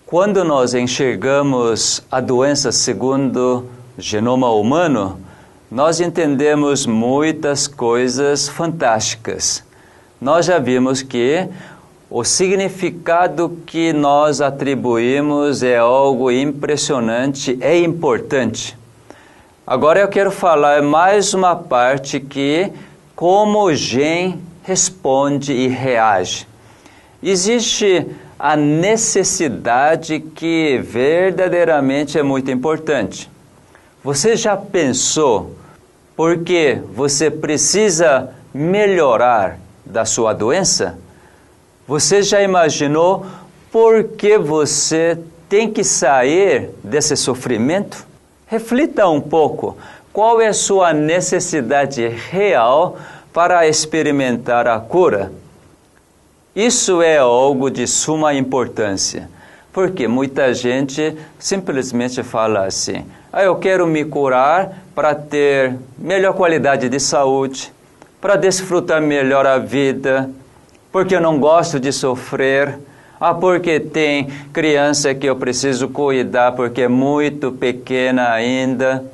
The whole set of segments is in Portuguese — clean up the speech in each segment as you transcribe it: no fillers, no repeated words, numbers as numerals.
Quando nós enxergamos a doença segundo o genoma humano, nós entendemos muitas coisas fantásticas. Nós já vimos que o significado que nós atribuímos é algo impressionante, é importante. Agora eu quero falar mais uma parte que como o gene responde e reage. Existe a necessidade que verdadeiramente é muito importante. Você já pensou por que você precisa melhorar da sua doença? Você já imaginou por que você tem que sair desse sofrimento? Reflita um pouco. Qual é a sua necessidade real para experimentar a cura? Isso é algo de suma importância, porque muita gente simplesmente fala assim: eu quero me curar para ter melhor qualidade de saúde, para desfrutar melhor a vida, porque eu não gosto de sofrer, porque tem criança que eu preciso cuidar porque é muito pequena ainda.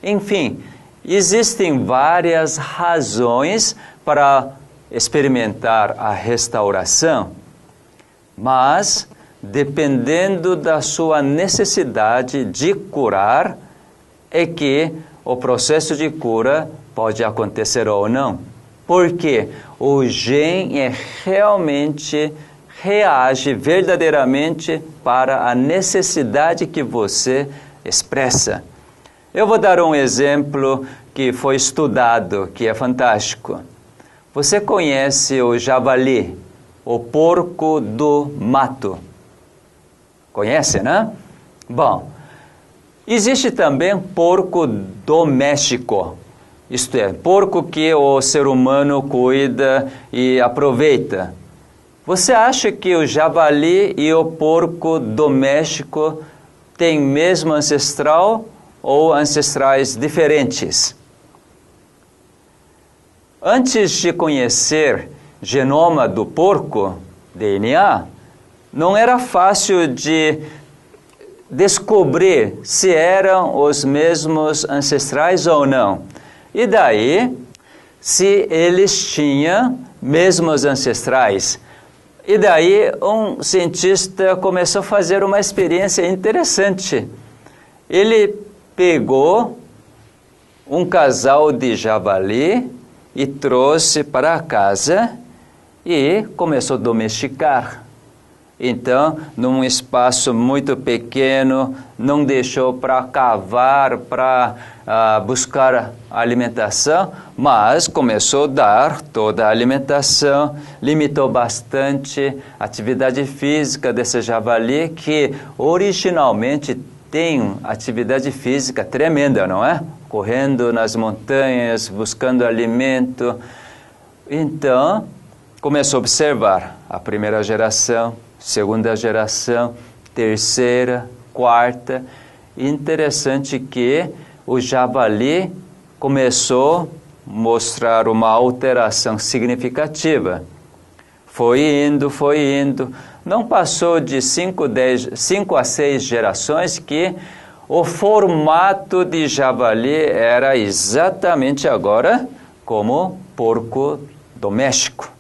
Enfim, existem várias razões para experimentar a restauração, mas dependendo da sua necessidade de curar, é que o processo de cura pode acontecer ou não. Porque o gene realmente reage verdadeiramente para a necessidade que você expressa. Eu vou dar um exemplo que foi estudado, que é fantástico. Você conhece o javali, o porco do mato? Conhece, né? Bom, existe também porco doméstico, isto é, porco que o ser humano cuida e aproveita. Você acha que o javali e o porco doméstico têm mesmo ancestral ou ancestrais diferentes? Antes de conhecer genoma do porco, DNA, não era fácil de descobrir se eram os mesmos ancestrais ou não. E daí, se eles tinham mesmos ancestrais. E daí, um cientista começou a fazer uma experiência interessante. Ele pegou um casal de javali e trouxe para casa e começou a domesticar. Então, num espaço muito pequeno, não deixou para cavar, para buscar alimentação, mas começou a dar toda a alimentação, limitou bastante a atividade física desse javali, que originalmente tem atividade física tremenda, não é? Correndo nas montanhas, buscando alimento. Então, começou a observar a primeira geração, segunda geração, terceira, quarta. Interessante que o javali começou a mostrar uma alteração significativa. Foi indo. Não passou de 5 a 6 gerações que o formato de javali era exatamente agora como porco doméstico.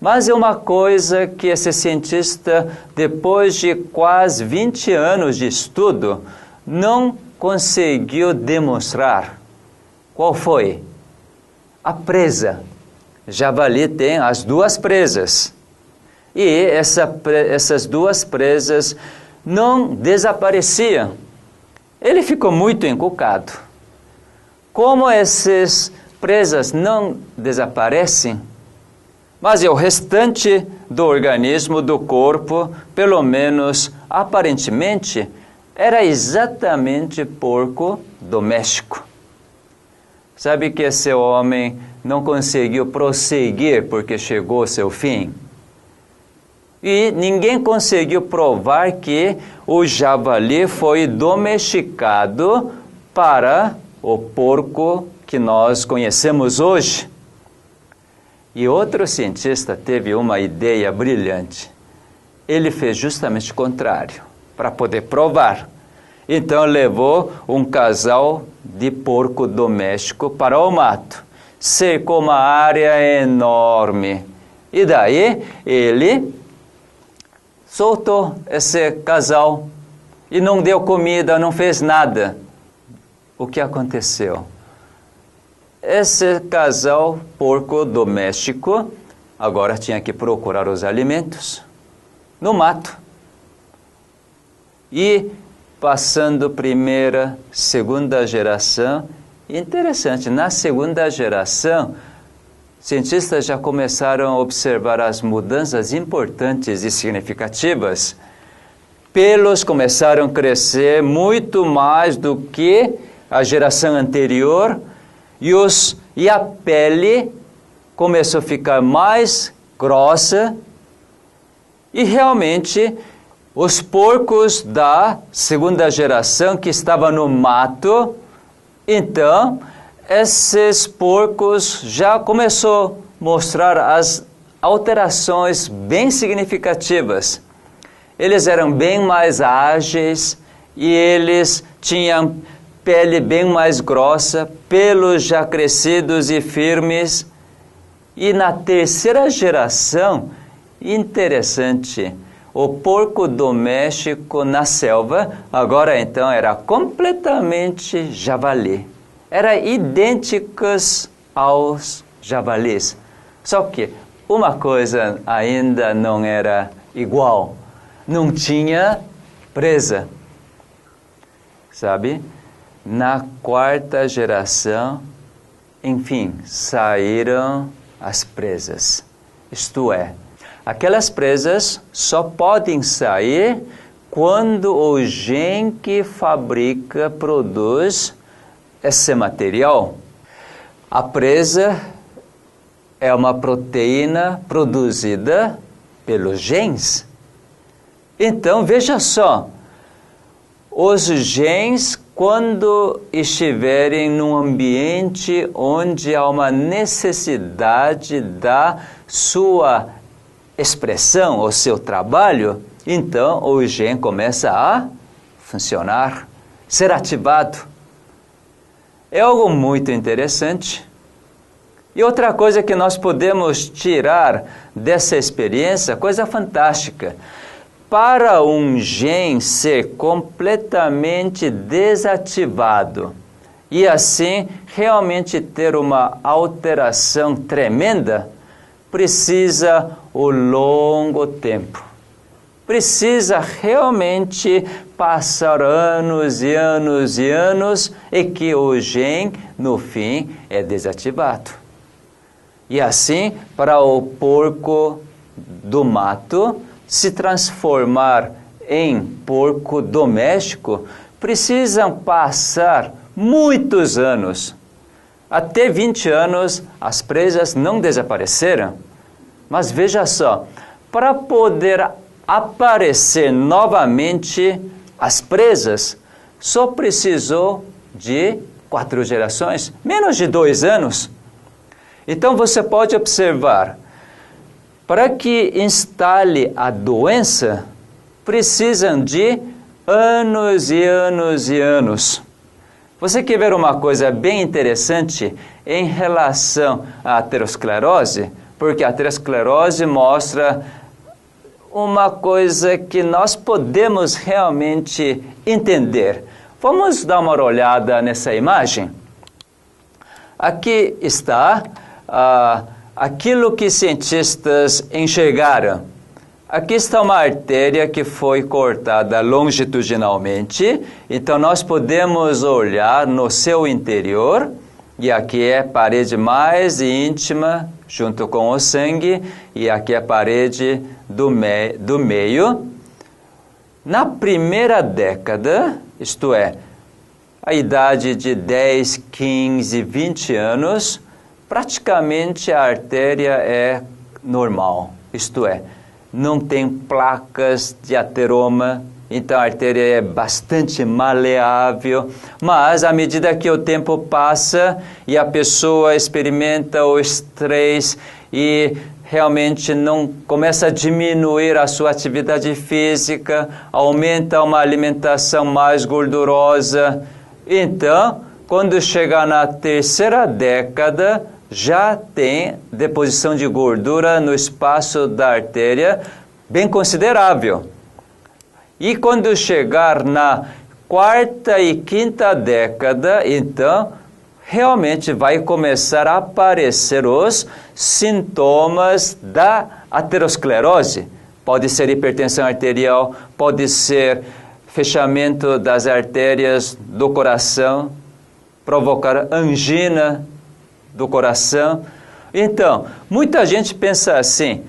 Mas é uma coisa que esse cientista, depois de quase 20 anos de estudo, não conseguiu demonstrar. Qual foi? A presa. Javali tem as duas presas. E essas duas presas não desapareciam. Ele ficou muito encucado. Como essas presas não desaparecem, mas o restante do organismo, do corpo, pelo menos aparentemente, era exatamente porco doméstico. Sabe que esse homem não conseguiu prosseguir porque chegou ao seu fim? E ninguém conseguiu provar que o javali foi domesticado para o porco que nós conhecemos hoje. E outro cientista teve uma ideia brilhante. Ele fez justamente o contrário. para poder provar. Então levou um casal de porco doméstico para o mato. Cercou uma área enorme. E daí ele soltou esse casal e não deu comida, não fez nada. O que aconteceu? Esse casal porco doméstico agora tinha que procurar os alimentos no mato. E passando primeira, segunda geração, interessante, na segunda geração, cientistas já começaram a observar as mudanças importantes e significativas. Pelos começaram a crescer muito mais do que a geração anterior e a pele começou a ficar mais grossa e realmente os porcos da segunda geração que estavam no mato, então esses porcos já começou a mostrar as alterações bem significativas. Eles eram bem mais ágeis e eles tinham pele bem mais grossa, pelos já crescidos e firmes. E na terceira geração, interessante, o porco doméstico na selva, agora então era completamente javali. Era idênticos aos javalis. Só que uma coisa ainda não era igual. Não tinha presa. Sabe? Na quarta geração, enfim, saíram as presas. Isto é, aquelas presas só podem sair quando o gene que fabrica, produz esse material. A presa é uma proteína produzida pelos genes. Então, veja só, os genes, quando estiverem num ambiente onde há uma necessidade da sua expressão, o seu trabalho, então o gene começa a funcionar, ser ativado. É algo muito interessante. E outra coisa que nós podemos tirar dessa experiência, coisa fantástica, para um gene ser completamente desativado e assim realmente ter uma alteração tremenda, precisa o longo tempo. Precisa realmente passar anos e anos e anos e que o gene, no fim, é desativado. E assim, para o porco do mato se transformar em porco doméstico, precisam passar muitos anos. Até 20 anos, as presas não desapareceram. Mas veja só, para poder aparecer novamente as presas, só precisou de 4 gerações, menos de 2 anos. Então você pode observar, para que instale a doença, precisam de anos e anos e anos. Você quer ver uma coisa bem interessante em relação à aterosclerose? Porque a aterosclerose mostra uma coisa que nós podemos realmente entender. Vamos dar uma olhada nessa imagem? Aqui está aquilo que cientistas enxergaram. Aqui está uma artéria que foi cortada longitudinalmente, então nós podemos olhar no seu interior, e aqui é a parede mais íntima, junto com o sangue, e aqui é a parede do meio. Na primeira década, isto é, a idade de 10, 15, 20 anos, praticamente a artéria é normal, isto é, não tem placas de ateroma, então a artéria é bastante maleável, mas à medida que o tempo passa e a pessoa experimenta o estresse e realmente não começa a diminuir a sua atividade física, aumenta uma alimentação mais gordurosa. Então, quando chegar na terceira década, já tem deposição de gordura no espaço da artéria bem considerável. E quando chegar na quarta e quinta década, então, realmente vai começar a aparecer os sintomas da aterosclerose. Pode ser hipertensão arterial, pode ser fechamento das artérias do coração, provocar angina do coração. Então, muita gente pensa assim,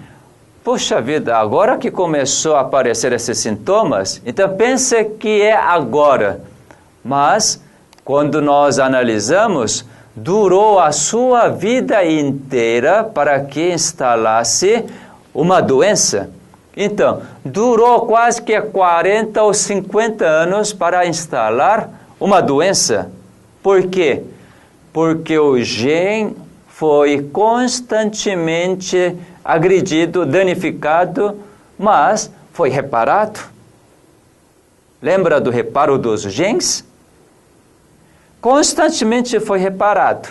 poxa vida, agora que começou a aparecer esses sintomas, então pensa que é agora. Mas, quando nós analisamos, durou a sua vida inteira para que instalasse uma doença. Então, durou quase que 40 ou 50 anos para instalar uma doença. Por quê? Porque o gene foi constantemente agredido, danificado, mas foi reparado. Lembra do reparo dos genes? Constantemente foi reparado.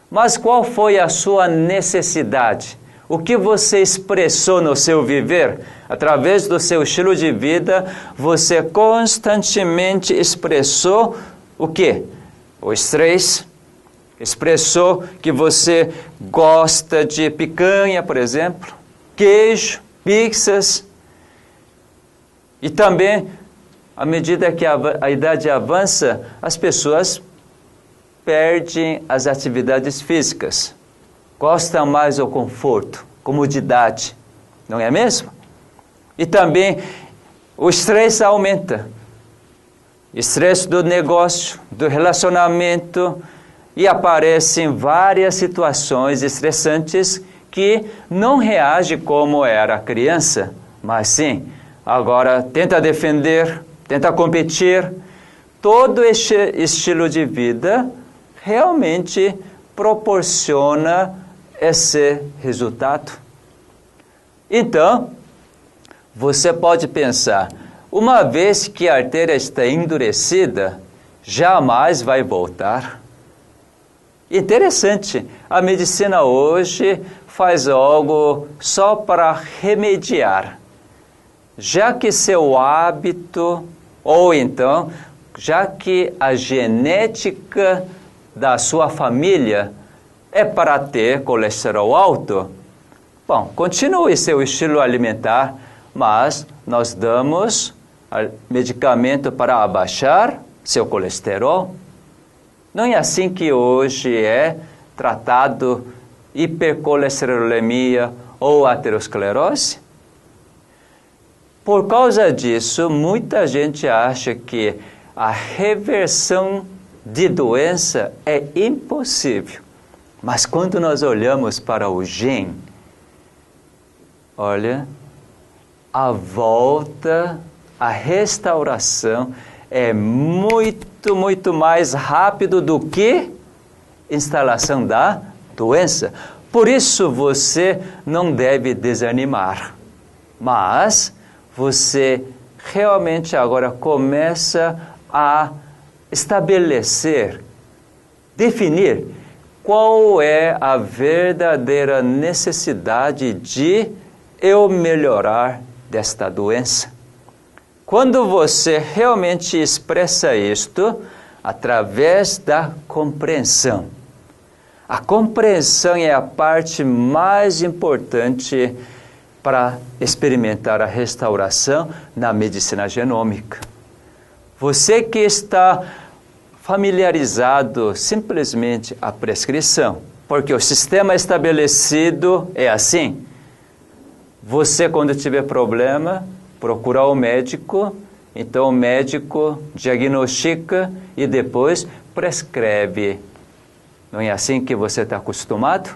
Mas qual foi a sua necessidade? O que você expressou no seu viver? Através do seu estilo de vida, você constantemente expressou o quê? O estresse. Expressou que você gosta de picanha, por exemplo, queijo, pizzas. E também, à medida que a idade avança, as pessoas perdem as atividades físicas. Gostam mais do conforto, comodidade, não é mesmo? E também o estresse aumenta. Estresse do negócio, do relacionamento, e aparecem várias situações estressantes que não reage como era a criança, mas sim, agora tenta defender, tenta competir. Todo este estilo de vida realmente proporciona esse resultado. Então, você pode pensar, uma vez que a artéria está endurecida, jamais vai voltar. Interessante, a medicina hoje faz algo só para remediar. Já que seu hábito, ou então, já que a genética da sua família é para ter colesterol alto, bom, continue seu estilo alimentar, mas nós damos medicamento para abaixar seu colesterol. Não é assim que hoje é tratado hipercolesterolemia ou aterosclerose? Por causa disso, muita gente acha que a reversão de doença é impossível. Mas quando nós olhamos para o gene, olha, a volta, a restauração é muito mais rápido do que instalação da doença. Por isso você não deve desanimar, mas você realmente agora começa a estabelecer, definir qual é a verdadeira necessidade de eu melhorar desta doença. Quando você realmente expressa isto através da compreensão. A compreensão é a parte mais importante para experimentar a restauração na medicina genômica. Você que está familiarizado simplesmente a prescrição, porque o sistema estabelecido é assim. Você, quando tiver problema, procura o médico, então o médico diagnostica e depois prescreve. Não é assim que você está acostumado?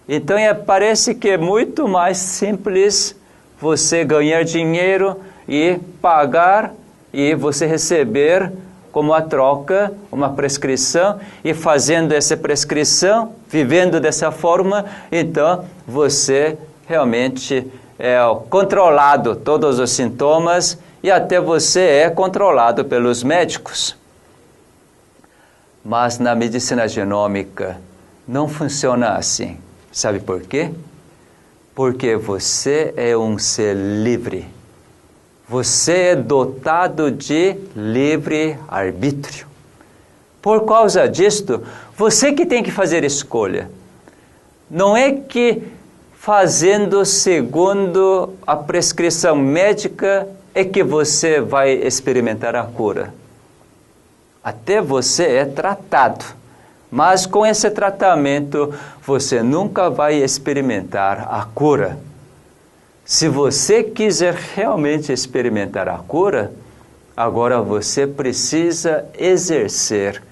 Então parece que é muito mais simples você ganhar dinheiro e pagar e você receber como a troca, uma prescrição, e fazendo essa prescrição, vivendo dessa forma, então você realmente é controlado todos os sintomas e até você é controlado pelos médicos. Mas na medicina genômica não funciona assim. Sabe por quê? Porque você é um ser livre. Você é dotado de livre-arbítrio. Por causa disto, você que tem que fazer escolha. Não é que fazendo segundo a prescrição médica é que você vai experimentar a cura. Até você é tratado, mas com esse tratamento você nunca vai experimentar a cura. Se você quiser realmente experimentar a cura, agora você precisa exercer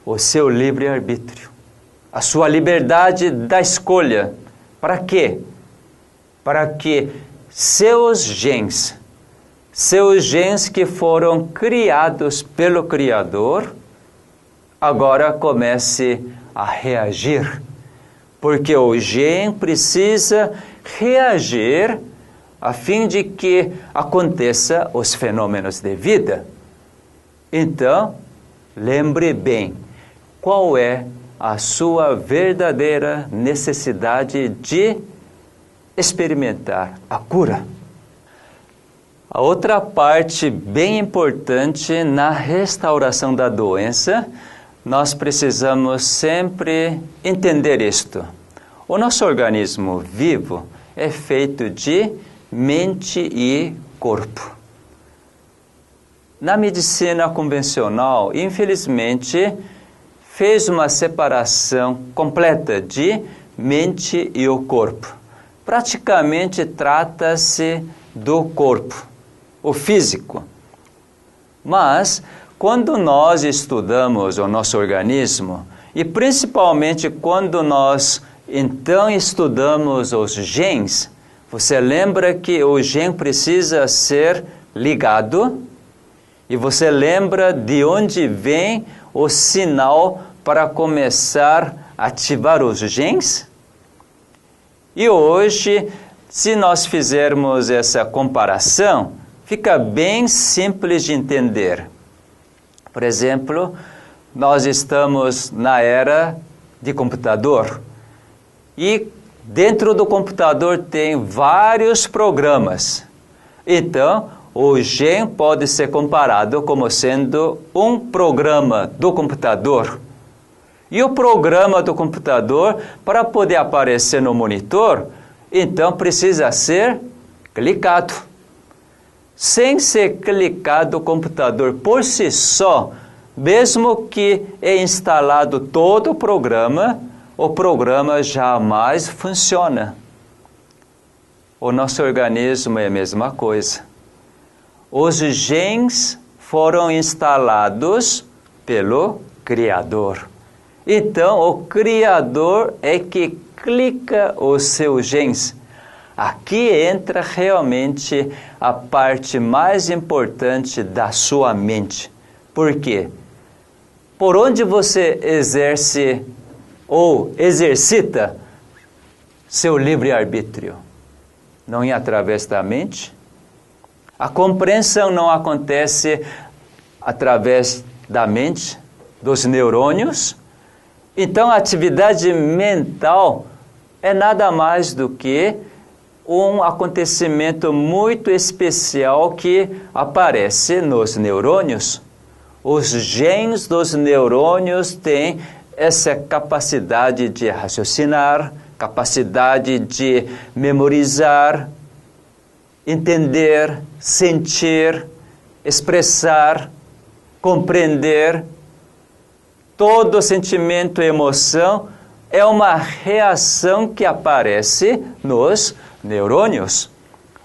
o seu livre-arbítrio, a sua liberdade da escolha. Para quê? Para que seus genes que foram criados pelo Criador, agora comece a reagir. Porque o gene precisa reagir a fim de que aconteça os fenômenos de vida. Então, lembre bem, qual é a sua verdadeira necessidade de experimentar a cura. A outra parte bem importante na restauração da doença, nós precisamos sempre entender isto. O nosso organismo vivo é feito de mente e corpo. Na medicina convencional, infelizmente, fez uma separação completa de mente e o corpo. Praticamente trata-se do corpo, o físico. Mas, quando nós estudamos o nosso organismo, e principalmente quando nós então estudamos os genes, você lembra que o gene precisa ser ligado, e você lembra de onde vem o sinal para começar a ativar os genes? E hoje, se nós fizermos essa comparação, fica bem simples de entender. Por exemplo, nós estamos na era de computador. E dentro do computador tem vários programas. Então, o gene pode ser comparado como sendo um programa do computador. E o programa do computador, para poder aparecer no monitor, então precisa ser clicado. Sem ser clicado o computador por si só, mesmo que é instalado todo o programa jamais funciona. O nosso organismo é a mesma coisa. Os genes foram instalados pelo Criador. Então, o Criador é que clica os seus genes. Aqui entra realmente a parte mais importante da sua mente. Por quê? Por onde você exerce ou exercita seu livre-arbítrio? Não é através da mente? A compreensão não acontece através da mente, dos neurônios? Então, a atividade mental é nada mais do que um acontecimento muito especial que aparece nos neurônios. Os genes dos neurônios têm essa capacidade de raciocinar, capacidade de memorizar, entender, sentir, expressar, compreender. Todo sentimento e emoção é uma reação que aparece nos neurônios.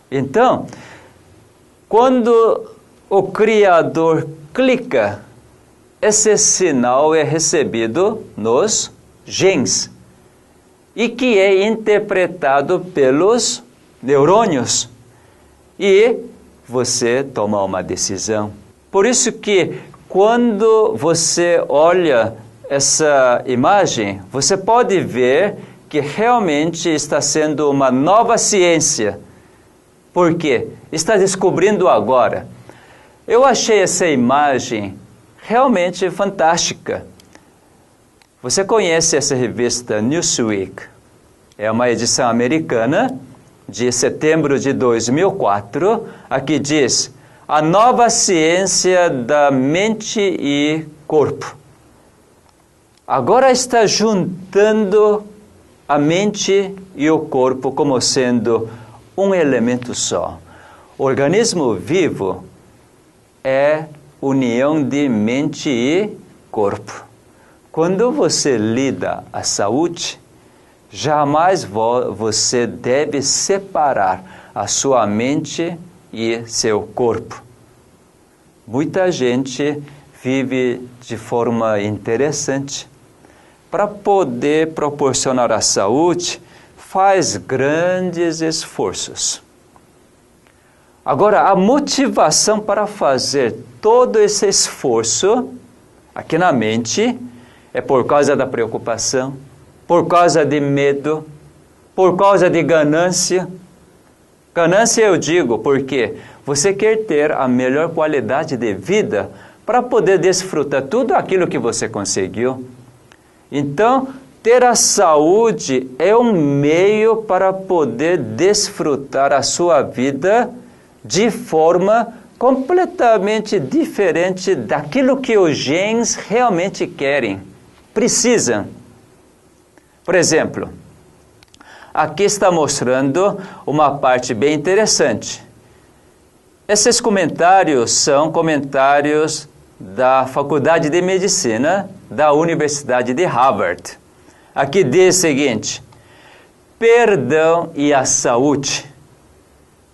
Então, quando o Criador clica, esse sinal é recebido nos genes e que é interpretado pelos neurônios. E você toma uma decisão. Por isso que quando você olha essa imagem, você pode ver que realmente está sendo uma nova ciência. Por quê? Está descobrindo agora. Eu achei essa imagem realmente fantástica. Você conhece essa revista Newsweek? É uma edição americana de setembro de 2004. Aqui diz: a nova ciência da mente e corpo. Agora está juntando a mente e o corpo como sendo um elemento só. O organismo vivo é união de mente e corpo. Quando você lida a saúde, jamais você deve separar a sua mente e seu corpo. Muita gente vive de forma interessante. Para poder proporcionar a saúde, faz grandes esforços. Agora, a motivação para fazer todo esse esforço aqui na mente é por causa da preocupação, por causa de medo, por causa de ganância. Ganância eu digo porque você quer ter a melhor qualidade de vida para poder desfrutar tudo aquilo que você conseguiu. Então, ter a saúde é um meio para poder desfrutar a sua vida de forma completamente diferente daquilo que os genes realmente querem, precisam. Por exemplo, aqui está mostrando uma parte bem interessante. Esses comentários são comentários da Faculdade de Medicina da Universidade de Harvard. Aqui diz o seguinte: perdão e a saúde.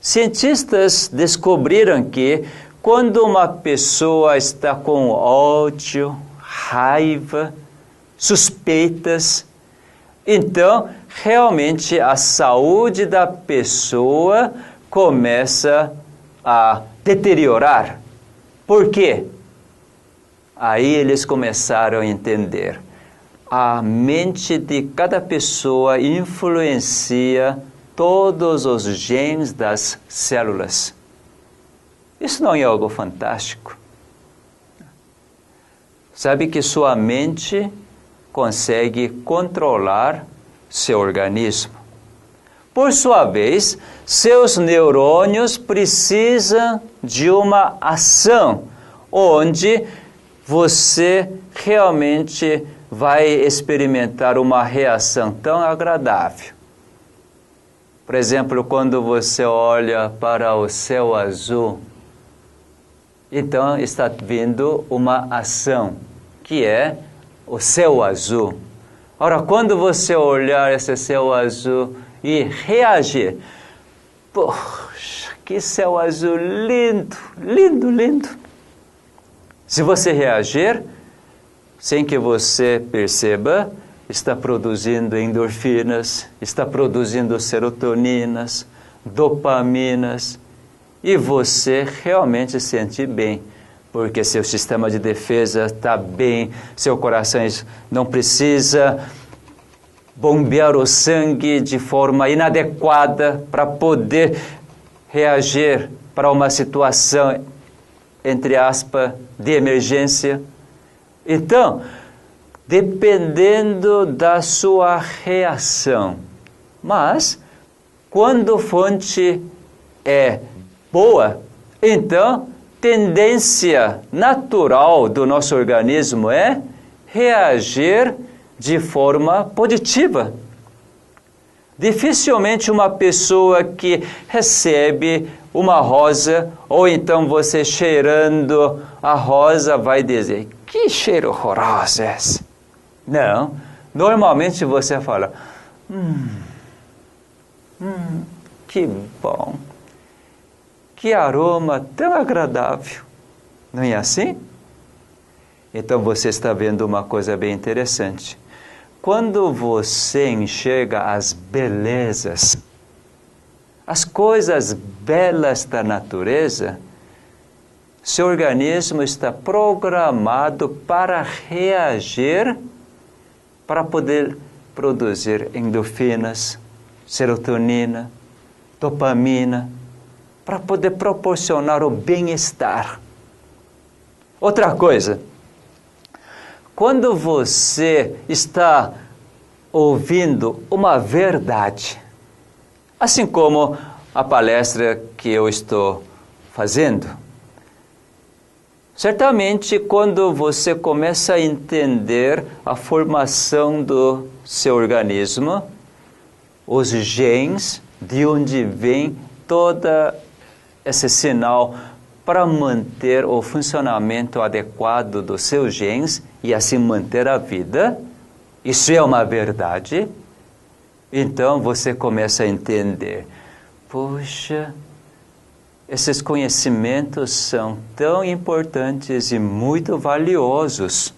Cientistas descobriram que quando uma pessoa está com ódio, raiva, suspeitas, então realmente a saúde da pessoa começa a deteriorar. Por quê? Aí eles começaram a entender. A mente de cada pessoa influencia todos os genes das células. Isso não é algo fantástico? Sabe que sua mente consegue controlar seu organismo. Por sua vez, seus neurônios precisam de uma ação onde você realmente vai experimentar uma reação tão agradável. Por exemplo, quando você olha para o céu azul, então está vindo uma ação, que é o céu azul. Ora, quando você olhar esse céu azul e reagir, poxa, que céu azul lindo, lindo, lindo. Se você reagir, sem que você perceba, está produzindo endorfinas, está produzindo serotoninas, dopaminas, e você realmente se sente bem, porque seu sistema de defesa está bem, seu coração não precisa bombear o sangue de forma inadequada para poder reagir para uma situação, entre aspas, de emergência. Então, dependendo da sua reação. Mas, quando a fonte é boa, então, tendência natural do nosso organismo é reagir de forma positiva. Dificilmente uma pessoa que recebe uma rosa, ou então você cheirando a rosa vai dizer: que cheiro horroroso é esse? Não, normalmente você fala: que bom, que aroma tão agradável. Não é assim? Então você está vendo uma coisa bem interessante. Quando você enxerga as belezas, as coisas belas da natureza, seu organismo está programado para reagir, para poder produzir endorfinas, serotonina, dopamina, para poder proporcionar o bem-estar. Outra coisa, quando você está ouvindo uma verdade, assim como a palestra que eu estou fazendo, certamente quando você começa a entender a formação do seu organismo, os genes, de onde vem toda esse sinal para manter o funcionamento adequado dos seus genes e assim manter a vida, isso é uma verdade. Então você começa a entender, poxa, esses conhecimentos são tão importantes e muito valiosos.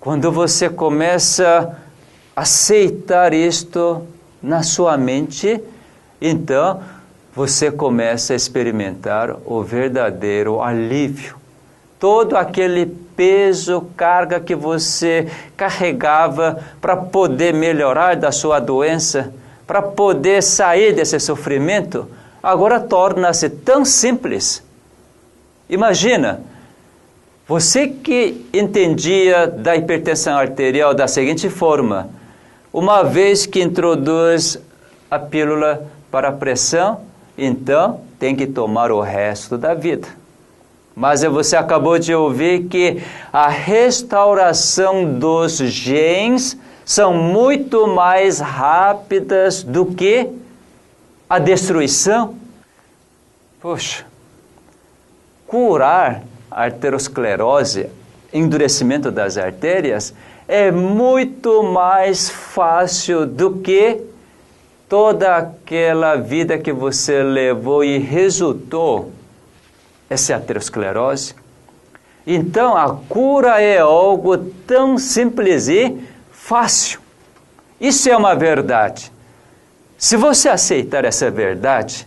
Quando você começa a aceitar isto na sua mente, então você começa a experimentar o verdadeiro alívio. Todo aquele peso, carga que você carregava para poder melhorar da sua doença, para poder sair desse sofrimento, agora torna-se tão simples. Imagina, você que entendia da hipertensão arterial da seguinte forma: uma vez que introduz a pílula para a pressão, então tem que tomar o resto da vida. Mas você acabou de ouvir que a restauração dos genes são muito mais rápidas do que a destruição. Poxa, curar a arteriosclerose, endurecimento das artérias, é muito mais fácil do que toda aquela vida que você levou e resultou essa arteriosclerose. Então, a cura é algo tão simples e fácil. Isso é uma verdade. Se você aceitar essa verdade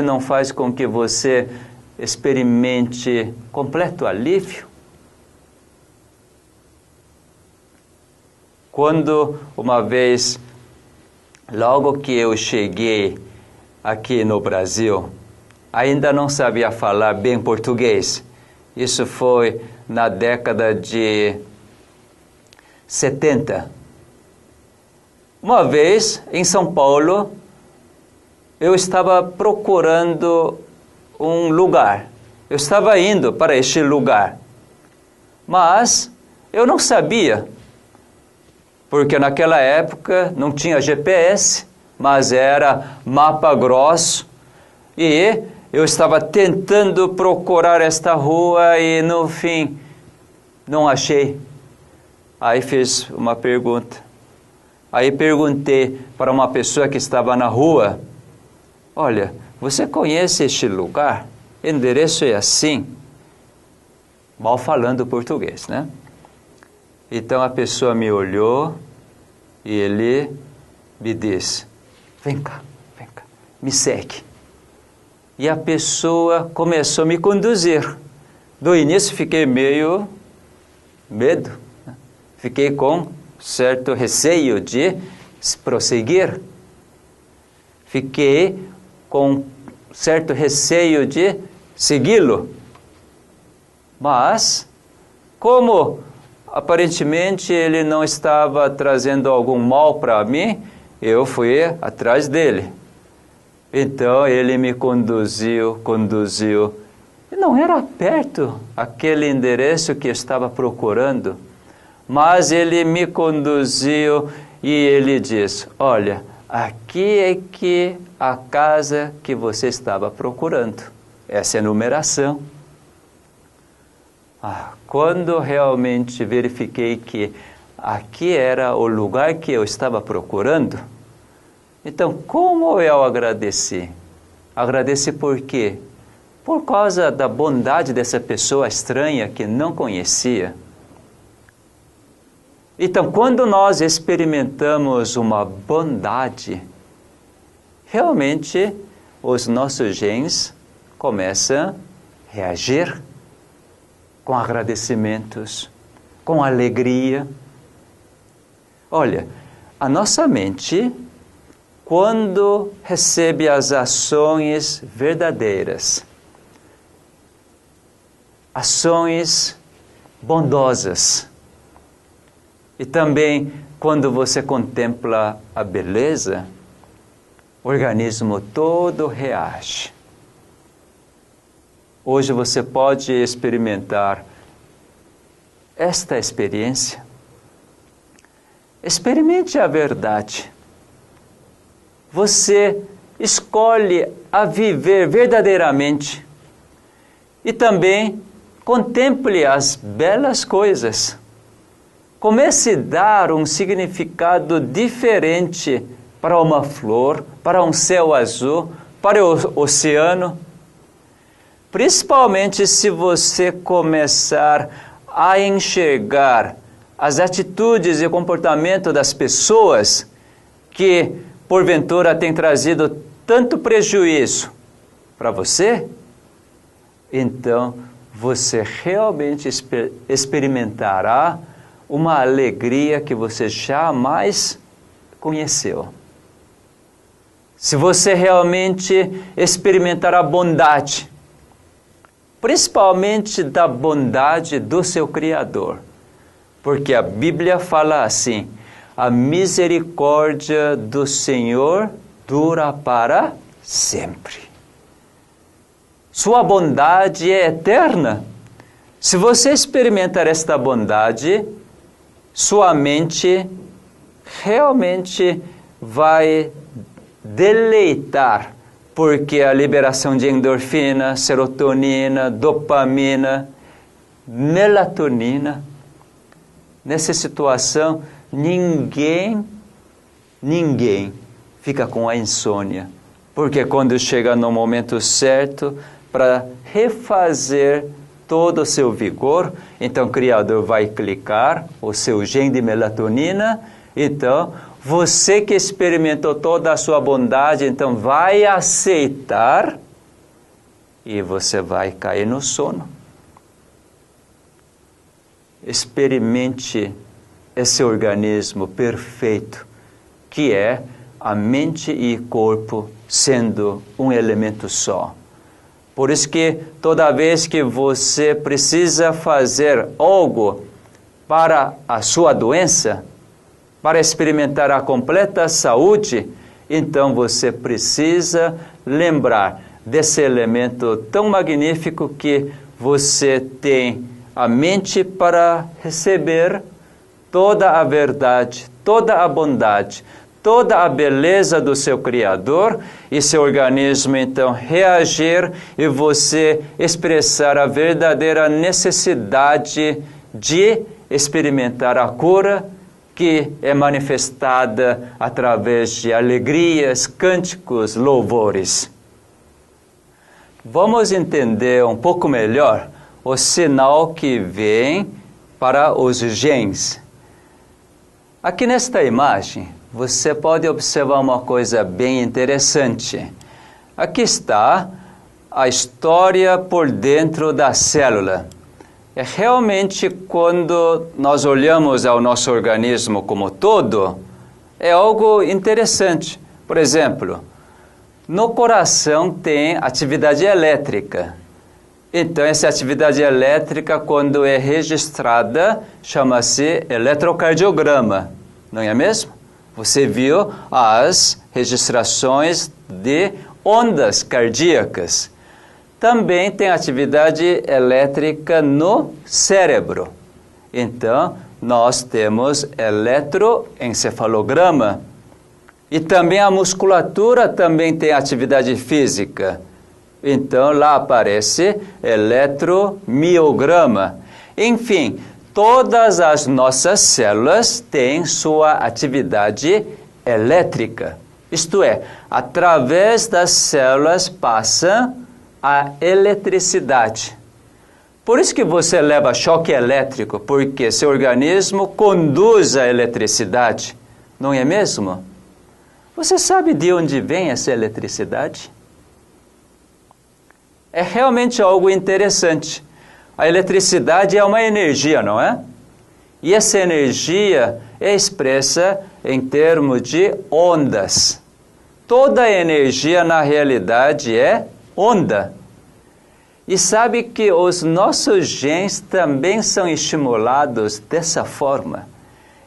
não faz com que você experimente completo alívio? Quando uma vez, logo que eu cheguei aqui no Brasil, ainda não sabia falar bem português. Isso foi na década de 70. Uma vez, em São Paulo, eu estava procurando um lugar. Eu estava indo para este lugar. Mas eu não sabia, porque naquela época não tinha GPS, mas era mapa grosso. E eu estava tentando procurar esta rua e no fim não achei. Aí fiz uma pergunta. Aí perguntei para uma pessoa que estava na rua: olha, você conhece este lugar? O endereço é assim. Mal falando português, né? Então a pessoa me olhou e ele me disse: vem cá, me segue. E a pessoa começou a me conduzir. Do início fiquei meio medo, né? Fiquei com certo receio de prosseguir. Fiquei com certo receio de segui-lo. Mas, como aparentemente ele não estava trazendo algum mal para mim, eu fui atrás dele. Então ele me conduziu. E não era perto aquele endereço que eu estava procurando, mas ele me conduziu e ele disse: olha, aqui é que a casa que você estava procurando. Essa é a numeração. Quando realmente verifiquei que aqui era o lugar que eu estava procurando, então como eu agradeci? Agradeci por quê? Por causa da bondade dessa pessoa estranha que não conhecia. Então, quando nós experimentamos uma bondade, realmente os nossos genes começam reagir com agradecimentos, com alegria. Olha, a nossa mente, quando recebe as ações verdadeiras, ações bondosas, e também quando você contempla a beleza, o organismo todo reage. Hoje você pode experimentar esta experiência. Experimente a verdade. Você escolhe a viver verdadeiramente e também contemple as belas coisas. Comece a dar um significado diferente para uma flor, para um céu azul, para o oceano. Principalmente se você começar a enxergar as atitudes e comportamento das pessoas que, porventura, têm trazido tanto prejuízo para você, então você realmente experimentará uma alegria que você jamais conheceu. Se você realmente experimentar a bondade, principalmente da bondade do seu Criador, porque a Bíblia fala assim: a misericórdia do Senhor dura para sempre. Sua bondade é eterna. Se você experimentar esta bondade, sua mente realmente vai deleitar, porque a liberação de endorfina, serotonina, dopamina, melatonina. Nessa situação, ninguém fica com a insônia, porque quando chega no momento certo para refazer todo o seu vigor, então o Criador vai clicar o seu gene de melatonina. Então, você que experimentou toda a sua bondade, então vai aceitar e você vai cair no sono. Experimente esse organismo perfeito, que é a mente e corpo sendo um elemento só. Por isso que toda vez que você precisa fazer algo para a sua doença, para experimentar a completa saúde, então você precisa lembrar desse elemento tão magnífico que você tem a mente para receber toda a verdade, toda a bondade, toda a beleza do seu Criador, e seu organismo então reagir e você expressar a verdadeira necessidade de experimentar a cura que é manifestada através de alegrias, cânticos, louvores. Vamos entender um pouco melhor o sinal que vem para os genes. Aqui nesta imagem, você pode observar uma coisa bem interessante. Aqui está a história por dentro da célula. É realmente quando nós olhamos ao nosso organismo como todo, é algo interessante. Por exemplo, no coração tem atividade elétrica. Então, essa atividade elétrica, quando é registrada, chama-se eletrocardiograma, não é mesmo? Você viu as registrações de ondas cardíacas. Também tem atividade elétrica no cérebro. Então, nós temos eletroencefalograma. E também a musculatura também tem atividade física. Então, lá aparece eletromiograma. Enfim, todas as nossas células têm sua atividade elétrica. Isto é, através das células passa a eletricidade. Por isso que você leva choque elétrico, porque seu organismo conduz a eletricidade, não é mesmo? Você sabe de onde vem essa eletricidade? é realmente algo interessante. A eletricidade é uma energia, não é? E essa energia é expressa em termos de ondas. Toda energia, na realidade, é onda. E sabe que os nossos genes também são estimulados dessa forma.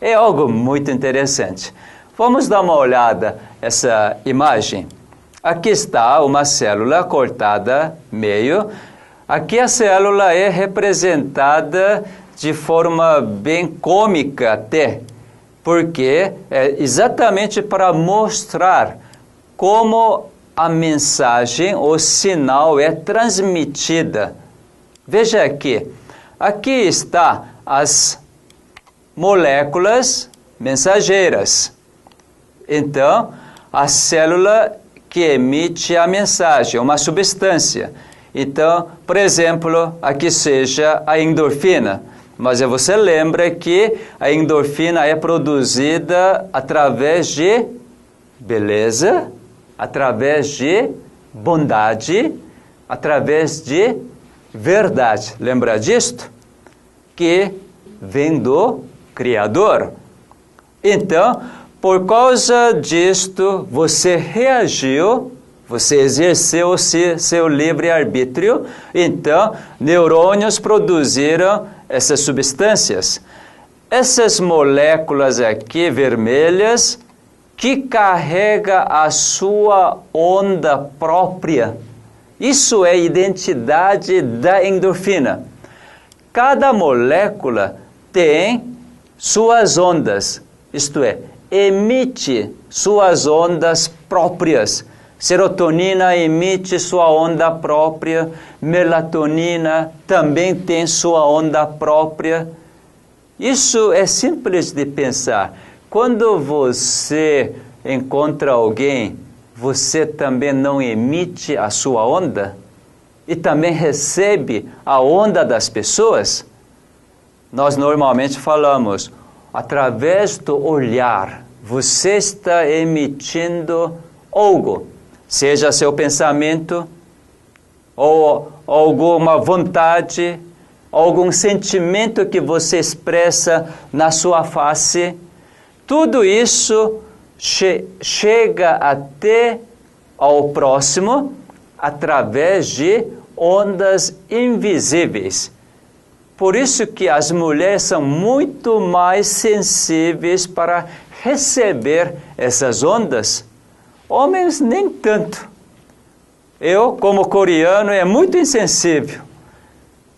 É algo muito interessante. Vamos dar uma olhada nessa imagem. Aqui está uma célula cortada meio. Aqui a célula é representada de forma bem cômica até, porque é exatamente para mostrar como a mensagem, o sinal é transmitida. Veja aqui. Aqui está as moléculas mensageiras. Então, a célula que emite a mensagem, uma substância. Então, por exemplo, aqui seja a endorfina. Mas você lembra que a endorfina é produzida através de beleza, através de bondade, através de verdade. Lembra disto? Que vem do Criador. Então, por causa disto, você reagiu, você exerceu seu livre-arbítrio, então, neurônios produziram essas substâncias. Essas moléculas aqui, vermelhas, que carrega a sua onda própria. Isso é a identidade da endorfina. Cada molécula tem suas ondas, isto é, emite suas ondas próprias. Serotonina emite sua onda própria, melatonina também tem sua onda própria. Isso é simples de pensar. Quando você encontra alguém, você também não emite a sua onda? E também recebe a onda das pessoas? Nós normalmente falamos, através do olhar, você está emitindo algo, seja seu pensamento, ou alguma vontade, algum sentimento que você expressa na sua face. Tudo isso chega até ao próximo através de ondas invisíveis. Por isso que as mulheres são muito mais sensíveis para receber essas ondas. Homens nem tanto. Eu, como coreano, é muito insensível.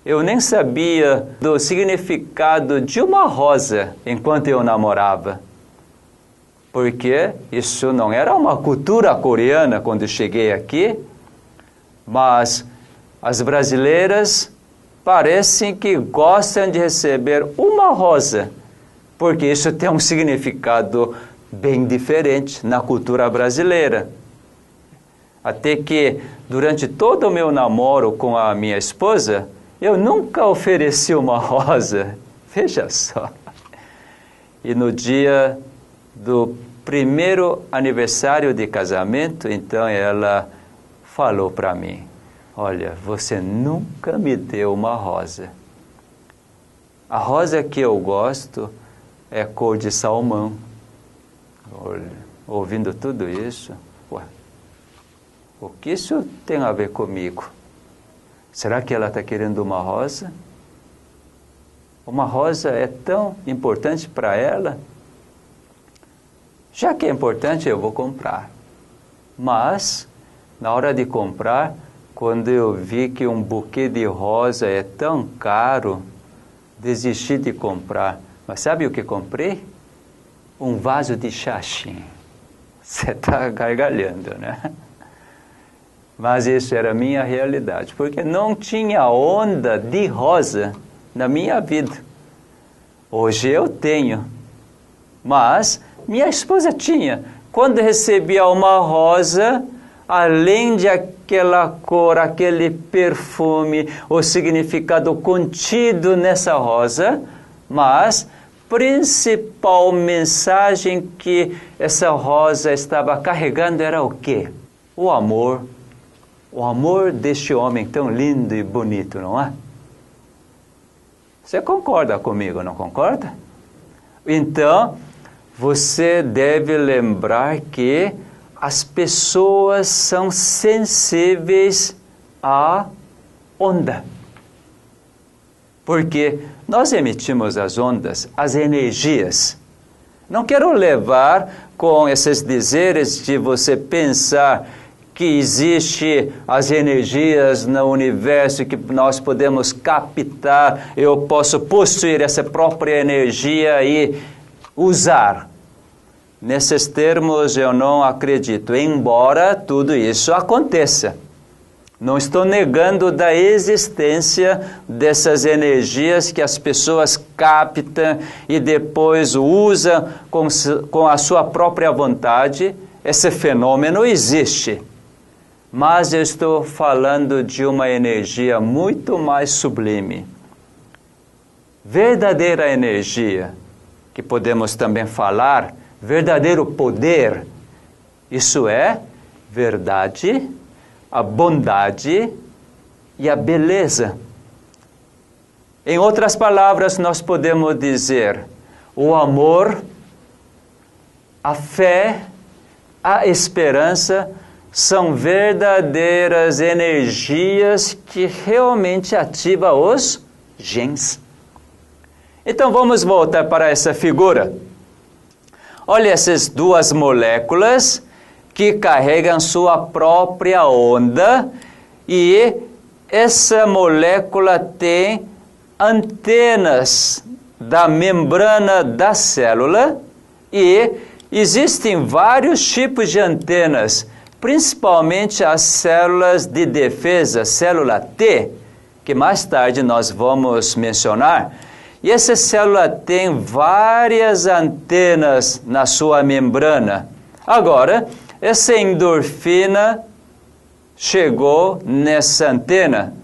Eu nem sabia do significado de uma rosa enquanto eu namorava. Porque isso não era uma cultura coreana quando eu cheguei aqui. Mas as brasileiras parecem que gostam de receber uma rosa, porque isso tem um significado bem diferente na cultura brasileira. Até que, durante todo o meu namoro com a minha esposa, eu nunca ofereci uma rosa. Veja só. E no dia do primeiro aniversário de casamento, então ela falou para mim, olha, você nunca me deu uma rosa. A rosa que eu gosto é cor de salmão. Olha, ouvindo tudo isso, ué, o que isso tem a ver comigo? Será que ela está querendo uma rosa? Uma rosa é tão importante para ela? Já que é importante, eu vou comprar. Mas, na hora de comprar, quando eu vi que um buquê de rosa é tão caro, desisti de comprar. Mas sabe o que comprei? Um vaso de xaxim. Você está gargalhando, né? Mas isso era a minha realidade, porque não tinha onda de rosa na minha vida. Hoje eu tenho, mas minha esposa tinha. Quando recebia uma rosa, além de aquela cor, aquele perfume, o significado contido nessa rosa, mas principal mensagem que essa rosa estava carregando era o quê? O amor, o amor deste homem tão lindo e bonito, não é? Você concorda comigo, não concorda? Então, você deve lembrar que as pessoas são sensíveis à onda. Porque nós emitimos as ondas, as energias. Não quero levar com esses dizeres de você pensar que existe as energias no universo que nós podemos captar, eu posso possuir essa própria energia e usar. Nesses termos eu não acredito, embora tudo isso aconteça. Não estou negando da existência dessas energias que as pessoas captam e depois usam com a sua própria vontade. Esse fenômeno existe. Mas eu estou falando de uma energia muito mais sublime. Verdadeira energia, que podemos também falar, verdadeiro poder. Isso é verdade, a bondade e a beleza. Em outras palavras, nós podemos dizer o amor, a fé, a esperança são verdadeiras energias que realmente ativam os genes. Então vamos voltar para essa figura. Olha essas duas moléculas que carregam sua própria onda e essa molécula tem antenas da membrana da célula e existem vários tipos de antenas, principalmente as células de defesa, célula T, que mais tarde nós vamos mencionar. E essa célula tem várias antenas na sua membrana. Agora, essa endorfina chegou nessa antena.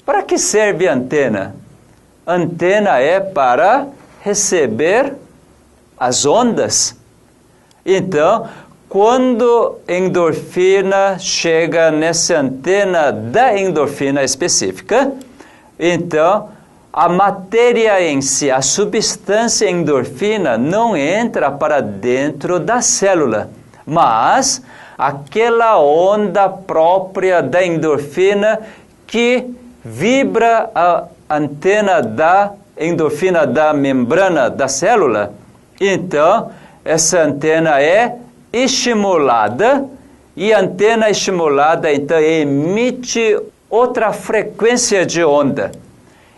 Para que serve a antena? A antena é para receber as ondas. Então, quando endorfina chega nessa antena da endorfina específica, então a matéria em si, a substância endorfina não entra para dentro da célula, mas aquela onda própria da endorfina que vibra a antena da endorfina da membrana da célula, então essa antena é estimulada e a antena estimulada então emite outra frequência de onda.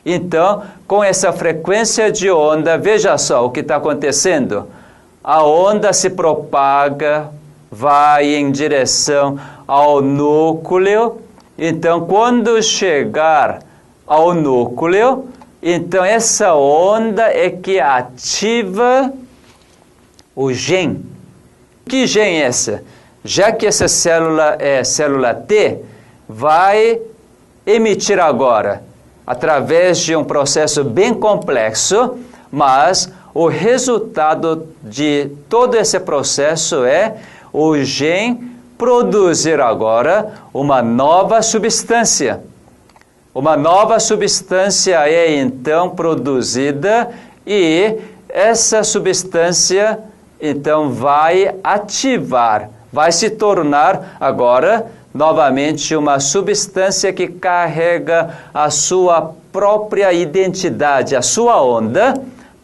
Então, com essa frequência de onda, veja só o que está acontecendo. A onda se propaga, vai em direção ao núcleo. Então, quando chegar ao núcleo, então essa onda é que ativa o gene. Que gene é essa? Já que essa célula é célula T, vai emitir agora, através de um processo bem complexo, mas o resultado de todo esse processo é o gene produzir agora uma nova substância. Uma nova substância é então produzida e essa substância então vai ativar, vai se tornar agora novamente uma substância que carrega a sua própria identidade, a sua onda,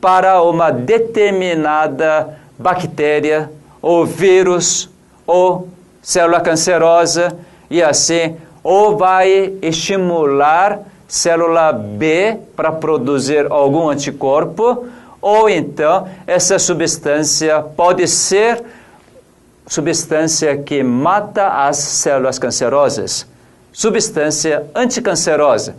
para uma determinada bactéria, ou vírus, ou célula cancerosa, e assim, ou vai estimular célula B para produzir algum anticorpo, ou então essa substância pode ser substância que mata as células cancerosas, substância anticancerosa.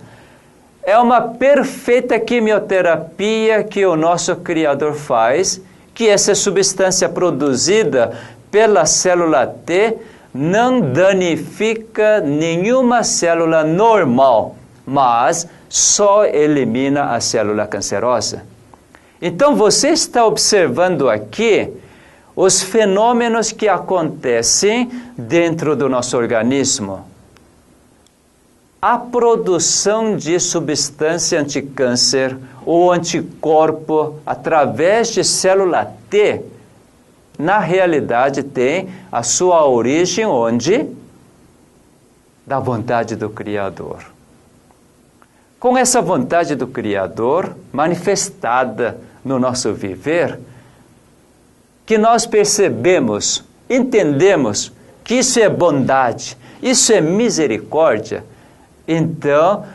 É uma perfeita quimioterapia que o nosso Criador faz, que essa substância produzida pela célula T não danifica nenhuma célula normal, mas só elimina a célula cancerosa. Então você está observando aqui os fenômenos que acontecem dentro do nosso organismo. a produção de substância anticâncer ou anticorpo através de célula T, na realidade tem a sua origem onde? Da vontade do Criador. Com essa vontade do Criador manifestada no nosso viver, que nós percebemos, entendemos que isso é bondade, isso é misericórdia, então,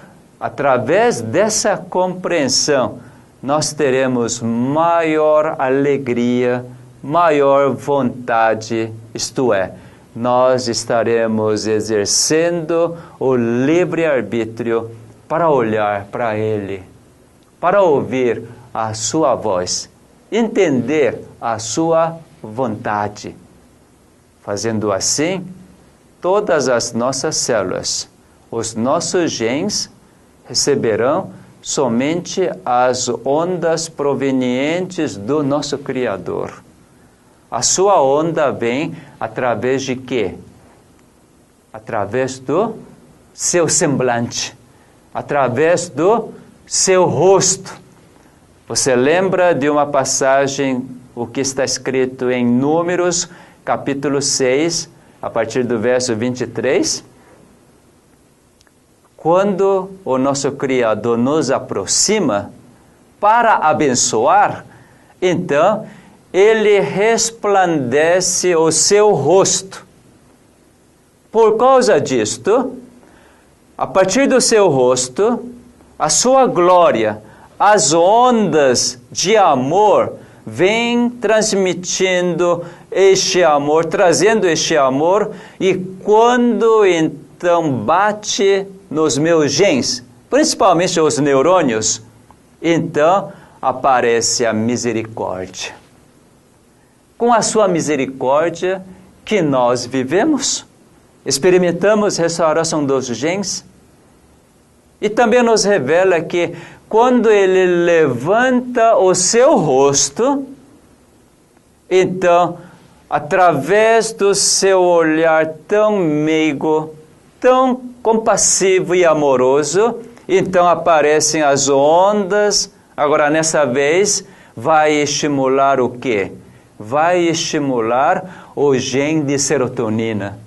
através dessa compreensão, nós teremos maior alegria, maior vontade, isto é, nós estaremos exercendo o livre-arbítrio para olhar para Ele, para ouvir a sua voz, entender a sua vontade. Fazendo assim, todas as nossas células, os nossos genes receberão somente as ondas provenientes do nosso Criador. A sua onda vem através de quê? Através do seu semblante, através do seu rosto. Você lembra de uma passagem, o que está escrito em Números, capítulo 6, a partir do verso 23? Quando o nosso Criador nos aproxima para abençoar, então Ele resplandece o seu rosto. Por causa disto, a partir do seu rosto, a sua glória, as ondas de amor vêm transmitindo este amor, trazendo este amor, e quando então bate nos meus genes, principalmente os neurônios, então aparece a misericórdia. Com a sua misericórdia que nós vivemos, experimentamos restauração dos genes, e também nos revela que quando Ele levanta o seu rosto, então, através do seu olhar tão meigo, tão compassivo e amoroso, então aparecem as ondas. Agora, nessa vez, vai estimular o quê? Vai estimular o gene de serotonina.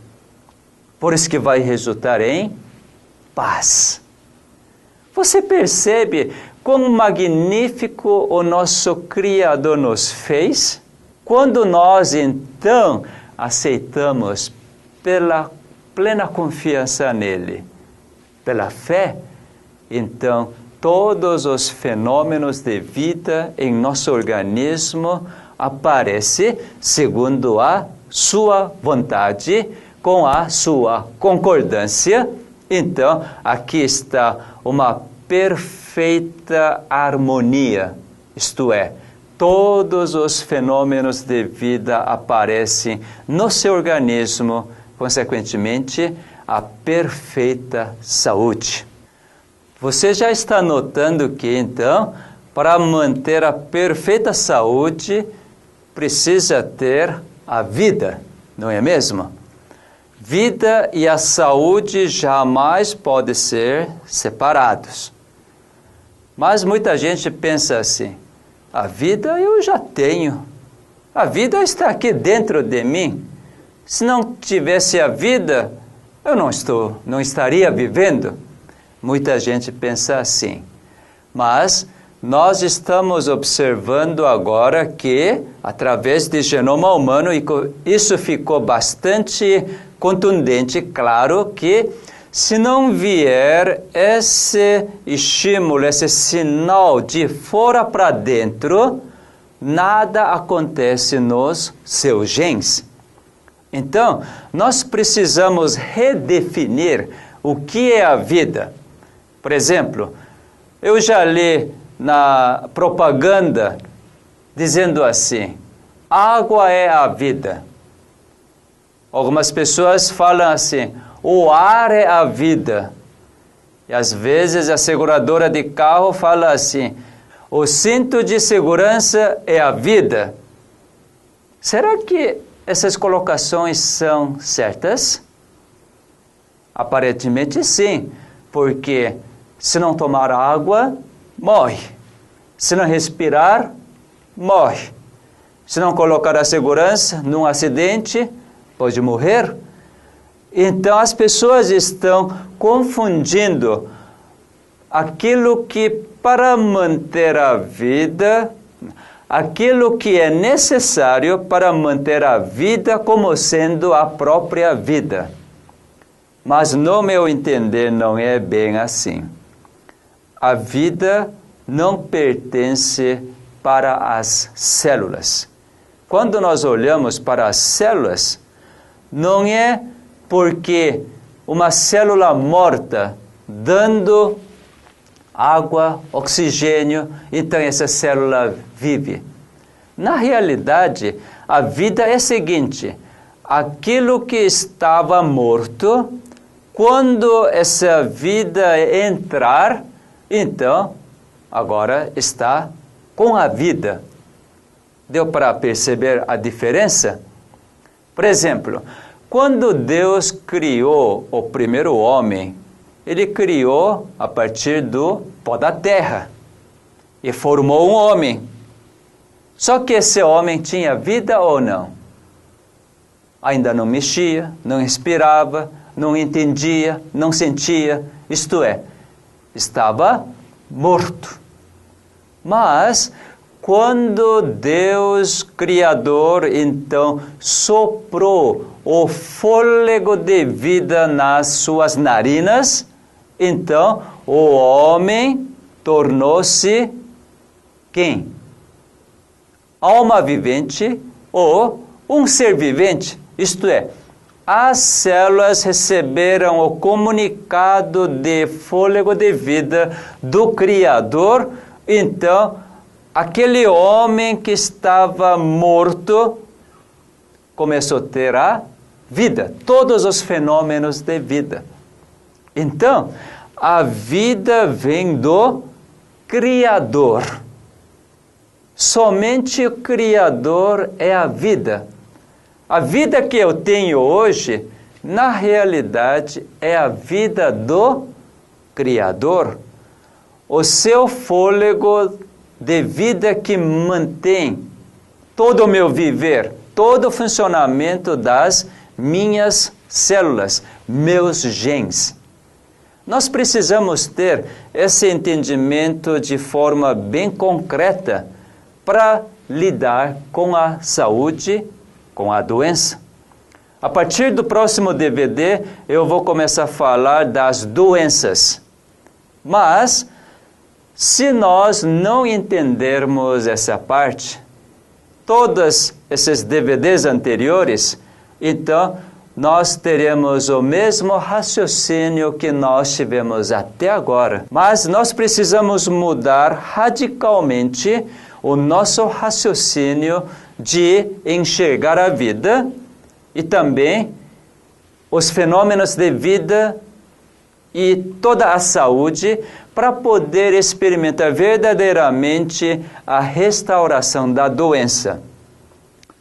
Por isso que vai resultar em paz. Você percebe como magnífico o nosso Criador nos fez? Quando nós, então, aceitamos pela plena confiança nele, pela fé, então, todos os fenômenos de vida em nosso organismo aparecem segundo a sua vontade, com a sua concordância. Então, aqui está uma perfeita harmonia, isto é, todos os fenômenos de vida aparecem no seu organismo, consequentemente, a perfeita saúde. Você já está notando que, então, para manter a perfeita saúde, precisa ter a vida, não é mesmo? Vida e a saúde jamais podem ser separados. Mas muita gente pensa assim, a vida eu já tenho, a vida está aqui dentro de mim. Se não tivesse a vida, eu não estaria vivendo. Muita gente pensa assim. Mas nós estamos observando agora que, através do genoma humano, isso ficou bastante contundente, claro, que se não vier esse estímulo, esse sinal de fora para dentro, nada acontece nos seus genes. Então, nós precisamos redefinir o que é a vida. Por exemplo, eu já li na propaganda dizendo assim, água é a vida. Algumas pessoas falam assim, o ar é a vida. E às vezes a seguradora de carro fala assim, o cinto de segurança é a vida. Será que essas colocações são certas? Aparentemente sim, porque se não tomar água, morre. Se não respirar, morre. Se não colocar a segurança num acidente, pode morrer. Então as pessoas estão confundindo aquilo que para manter a vida, aquilo que é necessário para manter a vida como sendo a própria vida. Mas no meu entender não é bem assim. A vida não pertence para as células. Quando nós olhamos para as células, não é porque uma célula morta dando água, oxigênio, então essa célula vive. Na realidade, a vida é a seguinte: aquilo que estava morto, quando essa vida entrar, então agora está com a vida. Deu para perceber a diferença? Por exemplo, quando Deus criou o primeiro homem, Ele criou a partir do pó da terra e formou um homem. Só que esse homem tinha vida ou não? Ainda não mexia, não respirava, não entendia, não sentia, isto é, estava morto. Mas quando Deus Criador então soprou o fôlego de vida nas suas narinas, então o homem tornou-se quem? Alma vivente ou um ser vivente, isto é, as células receberam o comunicado de fôlego de vida do Criador, então aquele homem que estava morto começou a ter a vida, todos os fenômenos de vida. Então, a vida vem do Criador. Somente o Criador é a vida. A vida que eu tenho hoje, na realidade, é a vida do Criador. O seu fôlego de vida que mantém todo o meu viver, todo o funcionamento das minhas células, meus genes. Nós precisamos ter esse entendimento de forma bem concreta para lidar com a saúde, com a doença. A partir do próximo DVD, eu vou começar a falar das doenças. Mas, se nós não entendermos essa parte, todos esses DVDs anteriores, então nós teremos o mesmo raciocínio que nós tivemos até agora. Mas nós precisamos mudar radicalmente o nosso raciocínio de enxergar a vida e também os fenômenos de vida e toda a saúde para poder experimentar verdadeiramente a restauração da doença.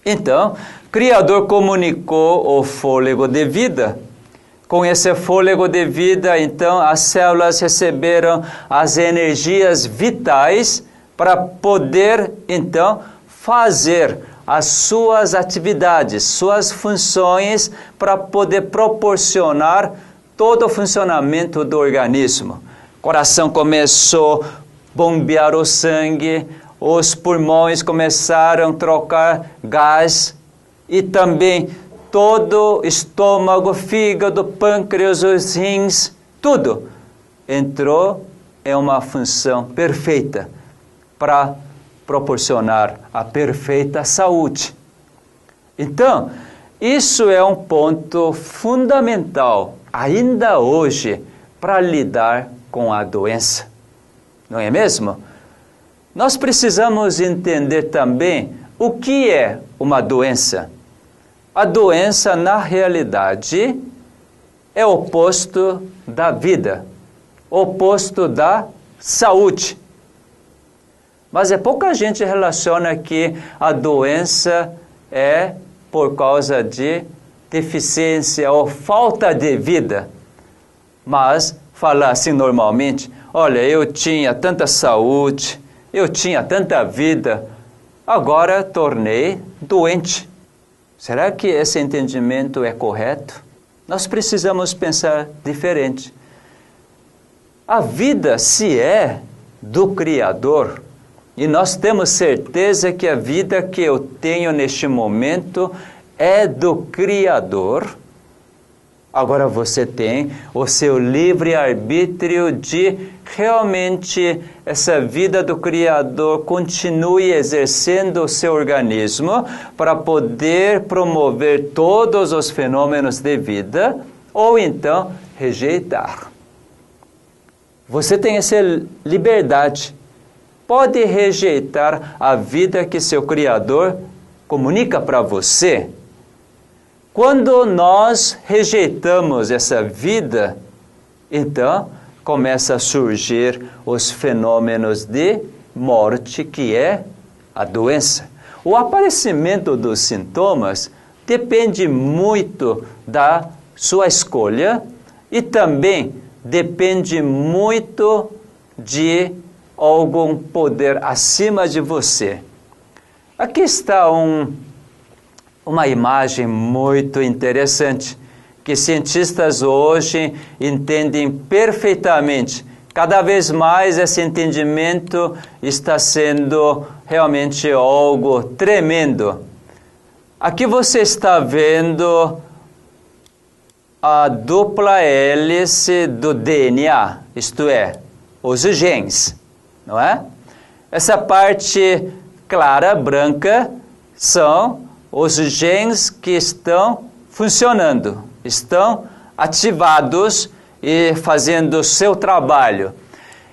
Então, o Criador comunicou o fôlego de vida. Com esse fôlego de vida, então, as células receberam as energias vitais para poder, então, fazer as suas atividades, suas funções, para poder proporcionar todo o funcionamento do organismo. O coração começou a bombear o sangue, os pulmões começaram a trocar gás e também todo o estômago, fígado, pâncreas, os rins, tudo entrou em uma função perfeita para proporcionar a perfeita saúde. Então, isso é um ponto fundamental, ainda hoje, para lidar com a doença. Não é mesmo? Nós precisamos entender também o que é uma doença. A doença, na realidade, é o oposto da vida, o oposto da saúde. Mas pouca gente relaciona que a doença é por causa de deficiência ou falta de vida. Mas falar assim normalmente: olha, eu tinha tanta saúde, eu tinha tanta vida, agora tornei doente. Será que esse entendimento é correto? Nós precisamos pensar diferente. A vida, se é do Criador, e nós temos certeza que a vida que eu tenho neste momento é do Criador, agora você tem o seu livre-arbítrio de realmente essa vida do Criador continue exercendo o seu organismo para poder promover todos os fenômenos de vida, ou então rejeitar. Você tem essa liberdade. Pode rejeitar a vida que seu Criador comunica para você. Quando nós rejeitamos essa vida, então começa a surgir os fenômenos de morte, que é a doença. O aparecimento dos sintomas depende muito da sua escolha e também depende muito de algum poder acima de você. Aqui está uma imagem muito interessante, que cientistas hoje entendem perfeitamente. Cada vez mais esse entendimento está sendo realmente algo tremendo. Aqui você está vendo a dupla hélice do DNA, isto é, os genes, não é? Essa parte clara, branca, são os genes que estão funcionando, estão ativados e fazendo o seu trabalho.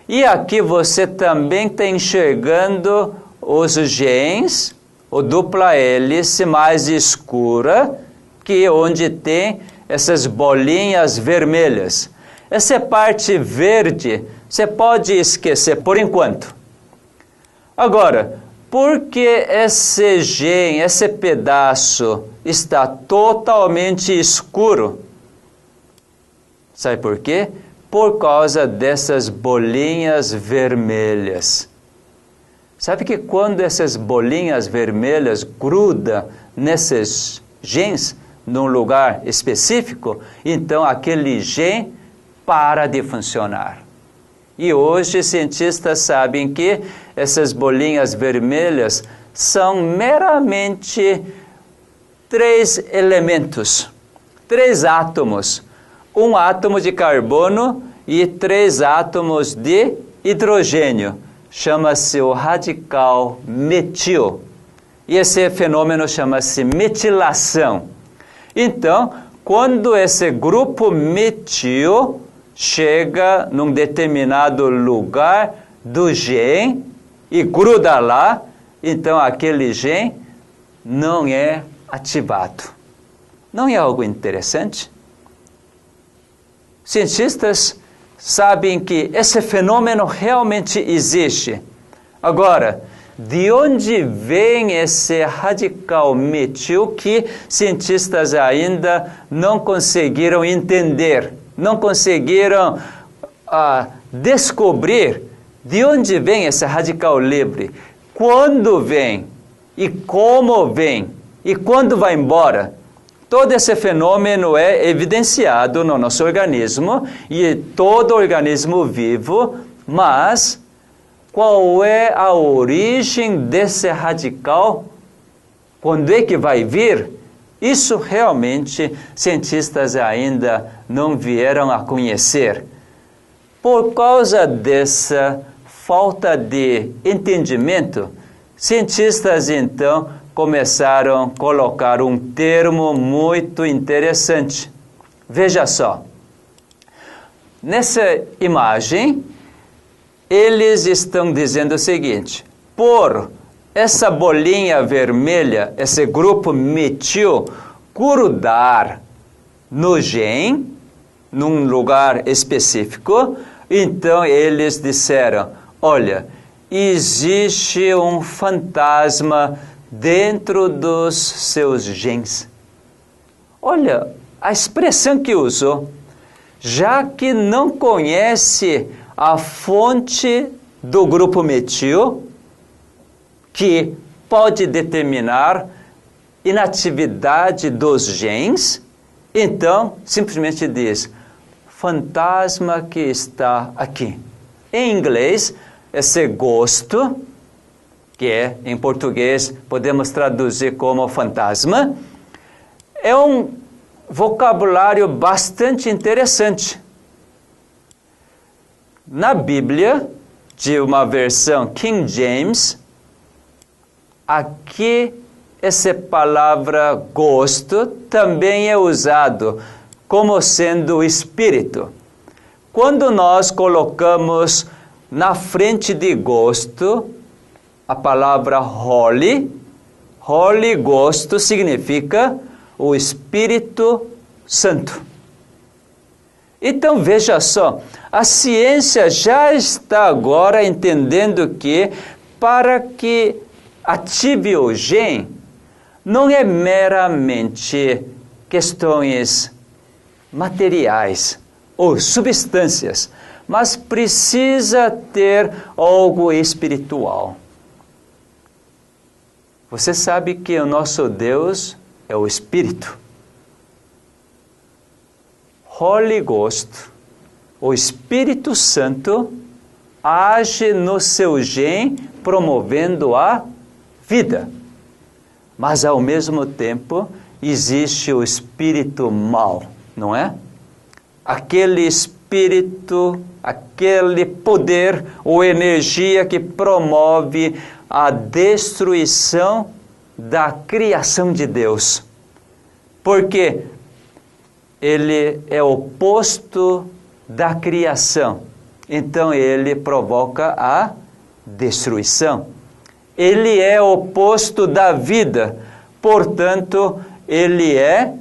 E aqui você também está enxergando os genes, o dupla hélice mais escura, que é onde tem essas bolinhas vermelhas. Essa parte verde você pode esquecer por enquanto. Agora, porque esse gene, esse pedaço está totalmente escuro? Sabe por quê? Por causa dessas bolinhas vermelhas. Sabe que quando essas bolinhas vermelhas grudam nesses genes, num lugar específico, então aquele gene para de funcionar. E hoje cientistas sabem que essas bolinhas vermelhas são meramente 3 elementos, 3 átomos. Um átomo de carbono e 3 átomos de hidrogênio. Chama-se o radical metil. E esse fenômeno chama-se metilação. Então, quando esse grupo metil chega num determinado lugar do gene e gruda lá, então aquele gene não é ativado. Não é algo interessante? Cientistas sabem que esse fenômeno realmente existe. Agora, de onde vem esse radical metil que cientistas ainda não conseguiram entender? Não conseguiram descobrir de onde vem esse radical livre, quando vem, e como vem, e quando vai embora. Todo esse fenômeno é evidenciado no nosso organismo, e todo organismo vivo, mas qual é a origem desse radical? Quando é que vai vir? Isso realmente cientistas ainda não vieram a conhecer. Por causa dessa falta de entendimento, cientistas então começaram a colocar um termo muito interessante. Veja só. Nessa imagem, eles estão dizendo o seguinte: por essa bolinha vermelha, esse grupo metil, grudar no gene, num lugar específico, então eles disseram, olha, existe um fantasma dentro dos seus genes. Olha, a expressão que usou, já que não conhece a fonte do grupo metil, que pode determinar inatividade dos genes, então simplesmente diz, fantasma que está aqui. Em inglês, esse gosto, que em português podemos traduzir como fantasma, é um vocabulário bastante interessante. Na Bíblia, de uma versão King James, aqui essa palavra gosto também é usado como sendo espírito. Quando nós colocamos na frente de gosto a palavra holy, holy gosto significa o Espírito Santo. Então veja só, a ciência já está agora entendendo que para que ative o gene, não é meramente questões materiais ou substâncias, mas precisa ter algo espiritual. Você sabe que o nosso Deus é o Espírito. Holy Ghost, o Espírito Santo, age no seu gene promovendo a vida. Mas ao mesmo tempo existe o espírito mau, não é? Aquele espírito, aquele poder ou energia que promove a destruição da criação de Deus. Porque ele é oposto da criação. Então ele provoca a destruição. Ele é oposto da vida, portanto, ele é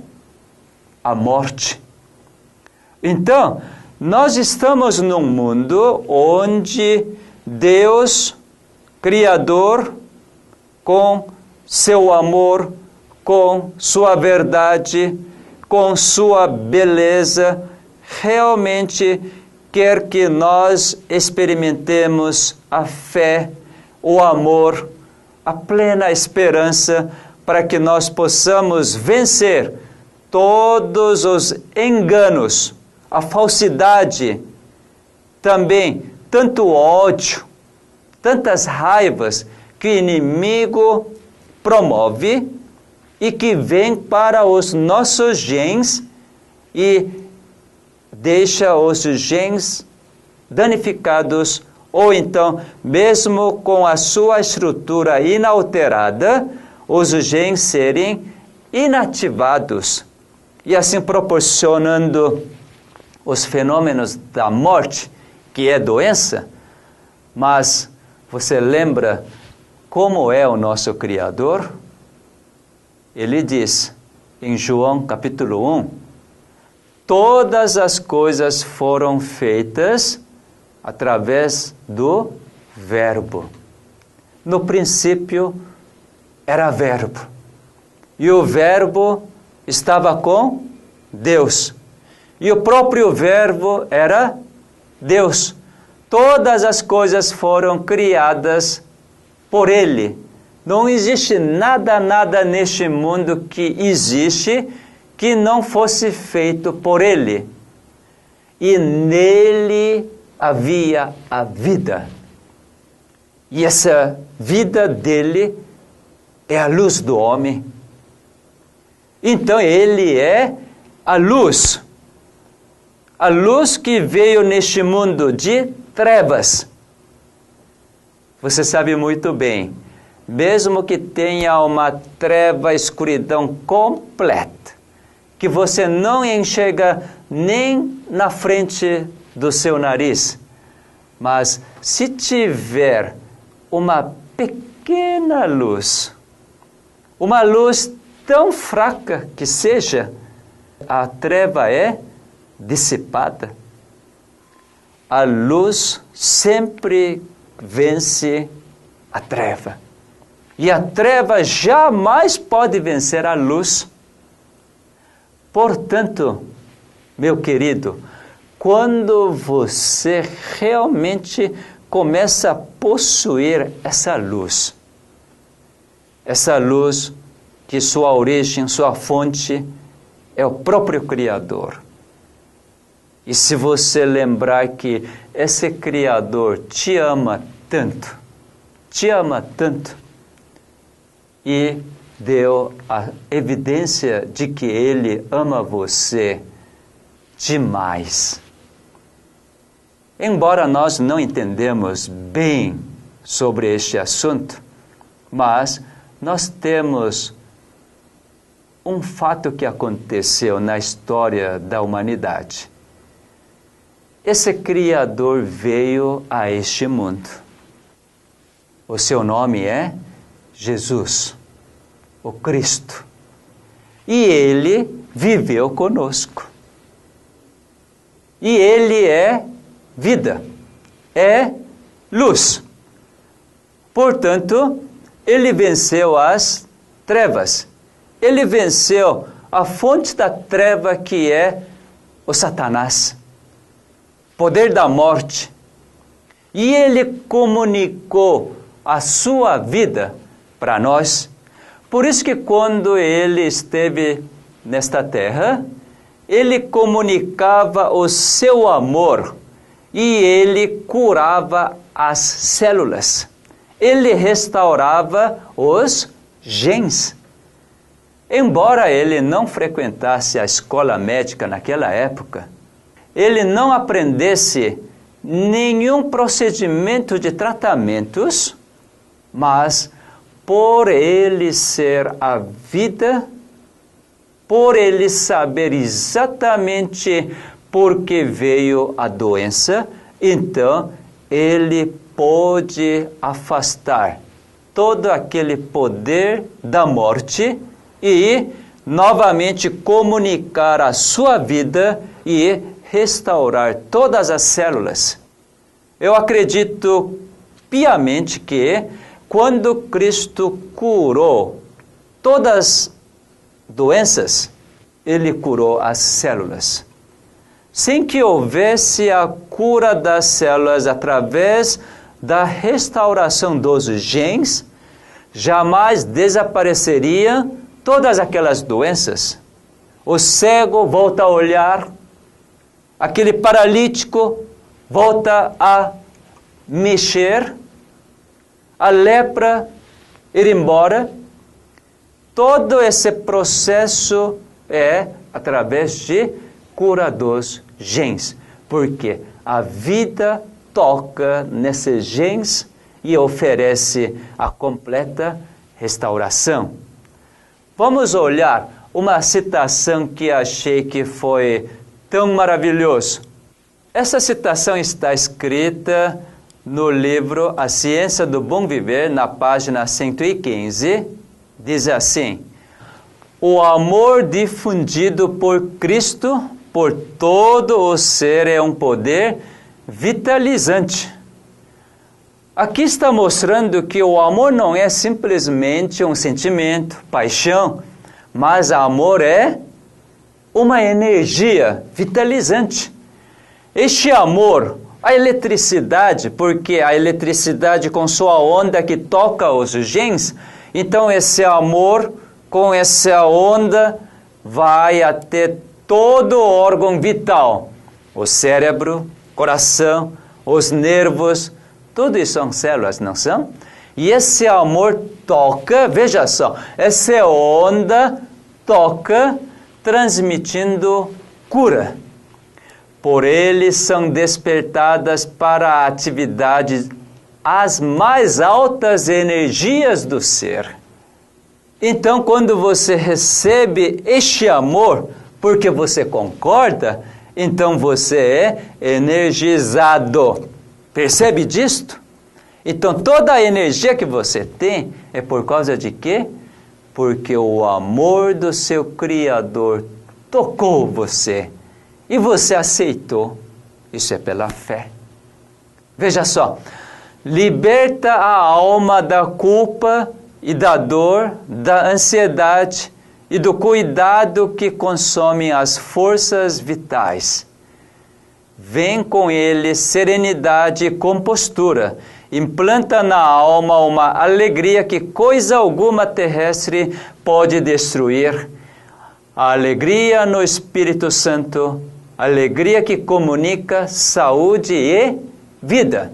a morte. Então, nós estamos num mundo onde Deus, Criador, com seu amor, com sua verdade, com sua beleza, realmente quer que nós experimentemos a fé, o amor, a plena esperança, para que nós possamos vencer todos os enganos, a falsidade, também tanto ódio, tantas raivas que o inimigo promove e que vem para os nossos genes e deixa os genes danificados, ou então, mesmo com a sua estrutura inalterada, os genes serem inativados, e assim proporcionando os fenômenos da morte, que é doença. Mas você lembra como é o nosso Criador? Ele diz, em João capítulo 1, todas as coisas foram feitas através do Verbo. No princípio era Verbo. E o Verbo estava com Deus. E o próprio Verbo era Deus. Todas as coisas foram criadas por Ele. Não existe nada neste mundo que existe que não fosse feito por Ele. E nele havia a vida. E essa vida dele é a luz do homem. Então ele é a luz que veio neste mundo de trevas. Você sabe muito bem, mesmo que tenha uma treva, escuridão completa, que você não enxerga nem na frente do seu nariz, mas se tiver uma pequena luz, uma luz tão fraca que seja, a treva é dissipada. A luz sempre vence a treva. E a treva jamais pode vencer a luz. Portanto, meu querido, quando você realmente começa a possuir essa luz que sua origem, sua fonte é o próprio Criador. E se você lembrar que esse Criador te ama tanto, e deu a evidência de que Ele ama você demais. Embora nós não entendemos bem sobre este assunto, mas nós temos um fato que aconteceu na história da humanidade. Esse Criador veio a este mundo. O seu nome é Jesus, o Cristo. E Ele viveu conosco. E Ele é vida, é luz. Portanto, Ele venceu as trevas. Ele venceu a fonte da treva que é o Satanás, poder da morte. E Ele comunicou a sua vida para nós. Por isso que quando Ele esteve nesta terra, Ele comunicava o seu amor e Ele curava as células. Ele restaurava os genes. Embora Ele não frequentasse a escola médica naquela época, Ele não aprendesse nenhum procedimento de tratamentos, mas por Ele ser a vida, por Ele saber exatamente por que veio a doença, então Ele pôde afastar todo aquele poder da morte e novamente comunicar a sua vida e restaurar todas as células. Eu acredito piamente que quando Cristo curou todas as doenças, Ele curou as células. Sem que houvesse a cura das células através da restauração dos genes, jamais desapareceriam todas aquelas doenças. O cego volta a olhar, aquele paralítico volta a mexer, a lepra ir embora. Todo esse processo é através de cura dos genes, porque a vida toca nesses genes e oferece a completa restauração. Vamos olhar uma citação que achei que foi tão maravilhosa. Essa citação está escrita no livro A Ciência do Bom Viver, na página 115, diz assim: o amor difundido por Cristo por todo o ser é um poder vitalizante. Aqui está mostrando que o amor não é simplesmente um sentimento, paixão, mas amor é uma energia vitalizante. Este amor, a eletricidade, porque a eletricidade com sua onda que toca os genes, então esse amor com essa onda vai até todo o órgão vital, o cérebro, coração, os nervos, tudo isso são células, não são? E esse amor toca, veja só, essa onda toca transmitindo cura. Por ele são despertadas para a atividade as mais altas energias do ser. Então, quando você recebe este amor, porque você concorda, então você é energizado. Percebe disto? Então, toda a energia que você tem é por causa de quê? Porque o amor do seu Criador tocou você e você aceitou. Isso é pela fé. Veja só, liberta a alma da culpa e da dor, da ansiedade e do cuidado que consomem as forças vitais. vem com ele serenidade e compostura. Implanta na alma uma alegria que coisa alguma terrestre pode destruir. A alegria no Espírito Santo, alegria que comunica saúde e vida.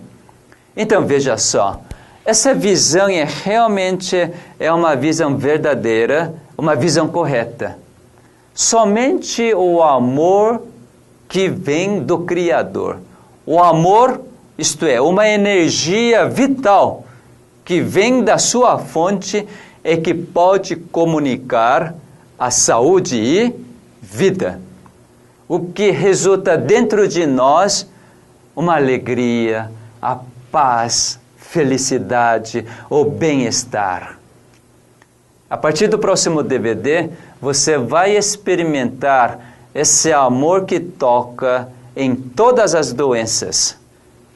Então veja só, essa visão realmente é uma visão verdadeira, uma visão correta. Somente o amor que vem do Criador. O amor, isto é, uma energia vital que vem da sua fonte é que pode comunicar a saúde e vida. O que resulta dentro de nós, uma alegria, a paz, felicidade, o bem-estar. A partir do próximo DVD, você vai experimentar esse amor que toca em todas as doenças,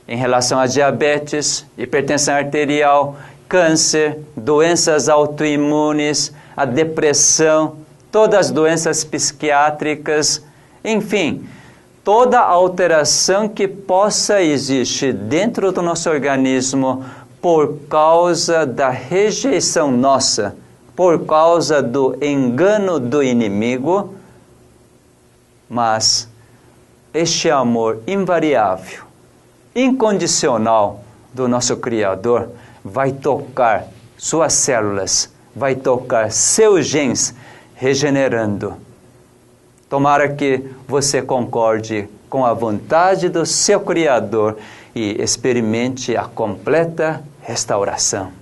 em relação a diabetes, hipertensão arterial, câncer, doenças autoimunes, a depressão, todas as doenças psiquiátricas, enfim, toda alteração que possa existir dentro do nosso organismo por causa da rejeição nossa, por causa do engano do inimigo, mas este amor invariável, incondicional do nosso Criador vai tocar suas células, vai tocar seus genes, regenerando. Tomara que você concorde com a vontade do seu Criador e experimente a completa restauração.